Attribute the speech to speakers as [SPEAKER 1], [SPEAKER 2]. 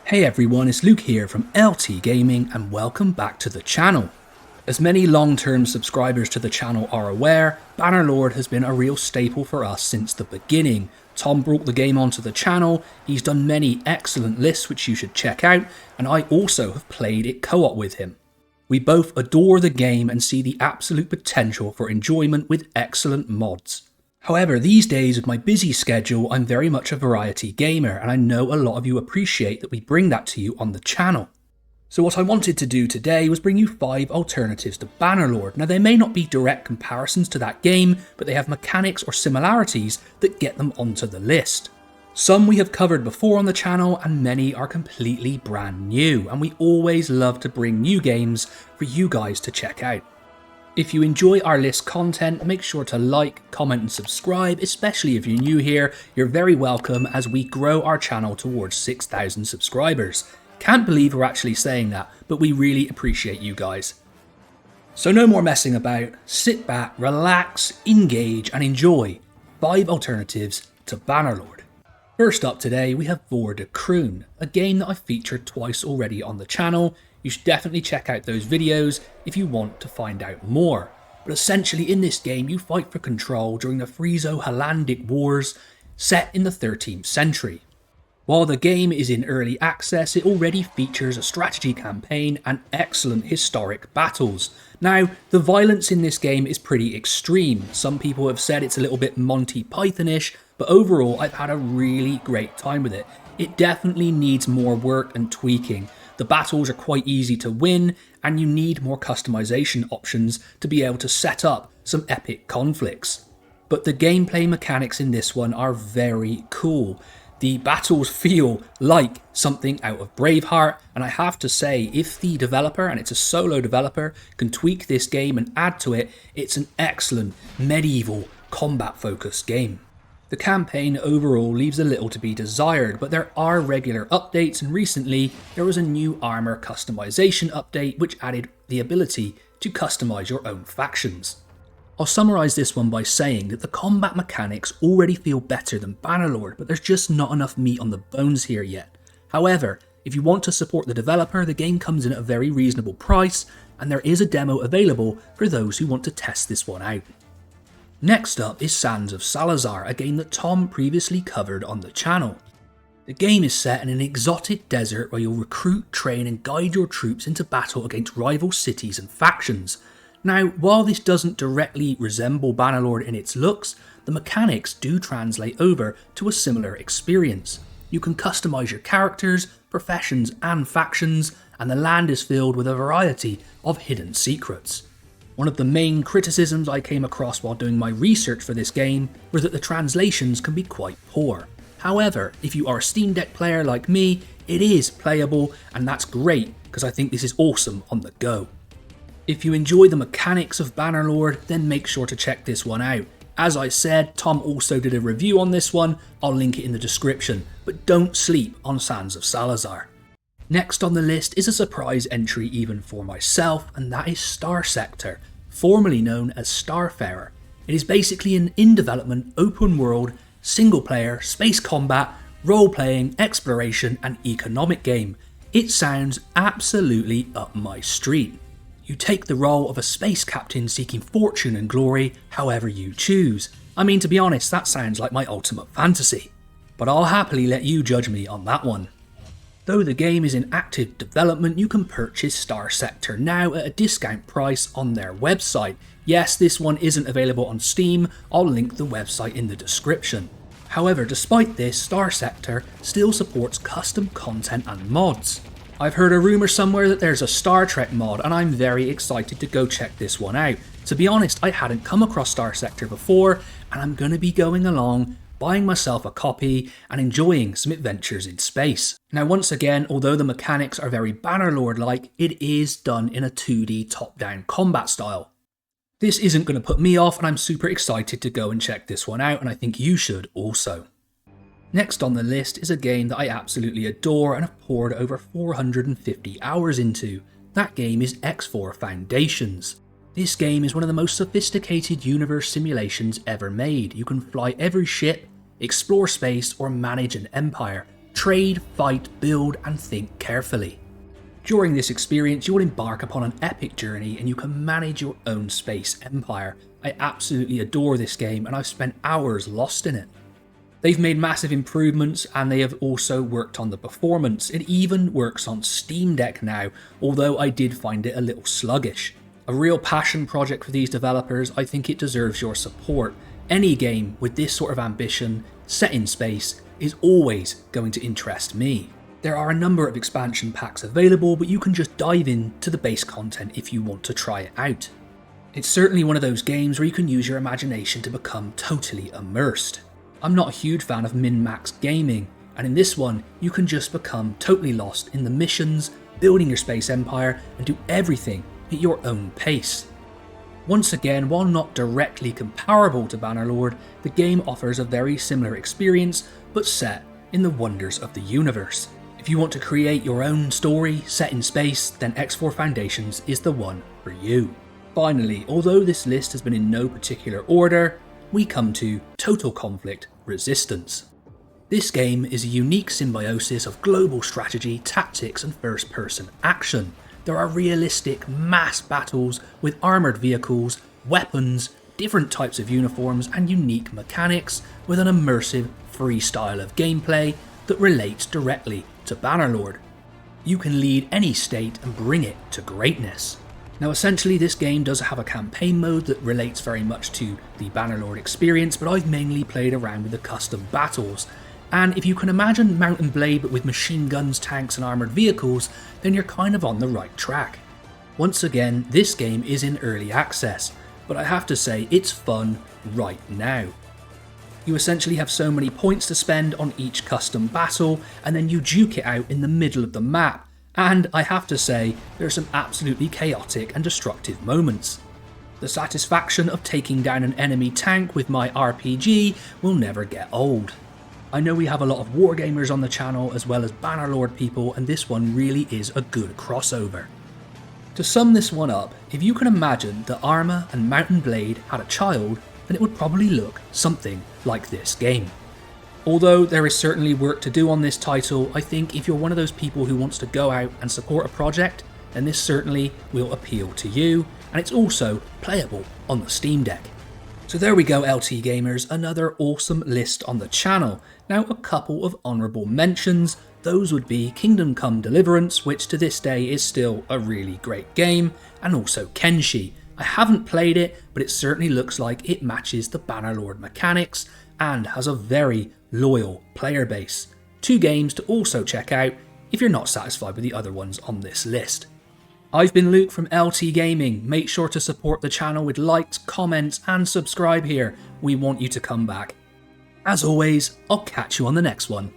[SPEAKER 1] Hey everyone, it's Luke here from LT Gaming and welcome back to the channel. As many long-term subscribers to the channel are aware, Bannerlord has been a real staple for us since the beginning. Tom brought the game onto the channel, he's done many excellent lists which you should check out, and I also have played it co-op with him. We both adore the game and see the absolute potential for enjoyment with excellent mods. However, these days with my busy schedule, I'm very much a variety gamer, and I know a lot of you appreciate that we bring that to you on the channel. So what I wanted to do today was bring you 5 alternatives to Bannerlord. Now they may not be direct comparisons to that game, but they have mechanics or similarities that get them onto the list. Some we have covered before on the channel and many are completely brand new, and we always love to bring new games for you guys to check out. If you enjoy our list content, make sure to like, comment and subscribe, especially if you're new here. You're very welcome as we grow our channel towards 6,000 subscribers. Can't believe we're actually saying that, but we really appreciate you guys. So no more messing about, sit back, relax, engage and enjoy 5 alternatives to Bannerlord. First up today we have Voor De Kroon, a game that I've featured twice already on the channel. You should definitely check out those videos if you want to find out more. But essentially in this game you fight for control during the Friezo-Hollandic Wars set in the 13th century. While the game is in early access, it already features a strategy campaign and excellent historic battles. Now, the violence in this game is pretty extreme. Some people have said it's a little bit Monty Python-ish, but overall I've had a really great time with it. It definitely needs more work and tweaking. The battles are quite easy to win, and you need more customization options to be able to set up some epic conflicts. But the gameplay mechanics in this one are very cool. The battles feel like something out of Braveheart, and I have to say, if the developer, and it's a solo developer, can tweak this game and add to it, it's an excellent medieval combat-focused game. The campaign overall leaves a little to be desired, but there are regular updates, and recently there was a new armor customization update which added the ability to customize your own factions. I'll summarise this one by saying that the combat mechanics already feel better than Bannerlord, but there's just not enough meat on the bones here yet. However, if you want to support the developer, the game comes in at a very reasonable price, and there is a demo available for those who want to test this one out. Next up is Sands of Salzaar, a game that Tom previously covered on the channel. The game is set in an exotic desert where you'll recruit, train and guide your troops into battle against rival cities and factions. Now, while this doesn't directly resemble Bannerlord in its looks, the mechanics do translate over to a similar experience. You can customize your characters, professions and factions, and the land is filled with a variety of hidden secrets. One of the main criticisms I came across while doing my research for this game were that the translations can be quite poor. However, if you are a Steam Deck player like me, it is playable, and that's great because I think this is awesome on the go. If you enjoy the mechanics of Bannerlord, then make sure to check this one out. As I said, Tom also did a review on this one, I'll link it in the description, but don't sleep on Sands of Salzaar. Next on the list is a surprise entry even for myself, and that is Starsector, formerly known as Starfarer. It is basically an in-development, open-world, single-player, space combat, role-playing, exploration and economic game. It sounds absolutely up my street. You take the role of a space captain seeking fortune and glory however you choose. I mean, to be honest, that sounds like my ultimate fantasy. But I'll happily let you judge me on that one. Though the game is in active development, you can purchase Starsector now at a discount price on their website. Yes, this one isn't available on Steam, I'll link the website in the description. However, despite this, Starsector still supports custom content and mods. I've heard a rumour somewhere that there's a Star Trek mod, and I'm very excited to go check this one out. To be honest, I hadn't come across Starsector before, and I'm going to be going along, buying myself a copy and enjoying some adventures in space. Now once again, although the mechanics are very Bannerlord-like, it is done in a 2D top-down combat style. This isn't going to put me off, and I'm super excited to go and check this one out, and I think you should also. Next on the list is a game that I absolutely adore and have poured over 450 hours into. That game is X4 Foundations. This game is one of the most sophisticated universe simulations ever made. You can fly every ship, explore space or manage an empire. Trade, fight, build, and think carefully. During this experience, you will embark upon an epic journey and you can manage your own space empire. I absolutely adore this game and I've spent hours lost in it. They've made massive improvements and they have also worked on the performance. It even works on Steam Deck now, although I did find it a little sluggish. A real passion project for these developers. I think it deserves your support. Any game with this sort of ambition, set in space, is always going to interest me. There are a number of expansion packs available, but you can just dive into the base content if you want to try it out. It's certainly one of those games where you can use your imagination to become totally immersed. I'm not a huge fan of min-max gaming, and in this one, you can just become totally lost in the missions, building your space empire, and do everything at your own pace. Once again, while not directly comparable to Bannerlord, the game offers a very similar experience, but set in the wonders of the universe. If you want to create your own story set in space, then X4 Foundations is the one for you. Finally, although this list has been in no particular order, we come to Total Conflict Resistance. This game is a unique symbiosis of global strategy, tactics, and first-person action. There are realistic mass battles with armoured vehicles, weapons, different types of uniforms, and unique mechanics with an immersive, free style of gameplay that relates directly to Bannerlord. You can lead any state and bring it to greatness. Now essentially this game does have a campaign mode that relates very much to the Bannerlord experience, but I've mainly played around with the custom battles. And if you can imagine Mount and Blade but with machine guns, tanks and armoured vehicles, then you're kind of on the right track. Once again, this game is in early access, but I have to say it's fun right now. You essentially have so many points to spend on each custom battle, and then you duke it out in the middle of the map. And I have to say, there are some absolutely chaotic and destructive moments. The satisfaction of taking down an enemy tank with my RPG will never get old. I know we have a lot of wargamers on the channel as well as Bannerlord people, and this one really is a good crossover. To sum this one up, if you can imagine that Arma and Mount and Blade had a child, then it would probably look something like this game. Although there is certainly work to do on this title, I think if you're one of those people who wants to go out and support a project, then this certainly will appeal to you, and it's also playable on the Steam Deck. So there we go, LT gamers, another awesome list on the channel. Now a couple of honourable mentions. Those would be Kingdom Come Deliverance, which to this day is still a really great game, and also Kenshi. I haven't played it, but it certainly looks like it matches the Bannerlord mechanics and has a very loyal player base. Two games to also check out if you're not satisfied with the other ones on this list. I've been Luke from LT Gaming. Make sure to support the channel with likes, comments and subscribe here. We want you to come back. As always, I'll catch you on the next one.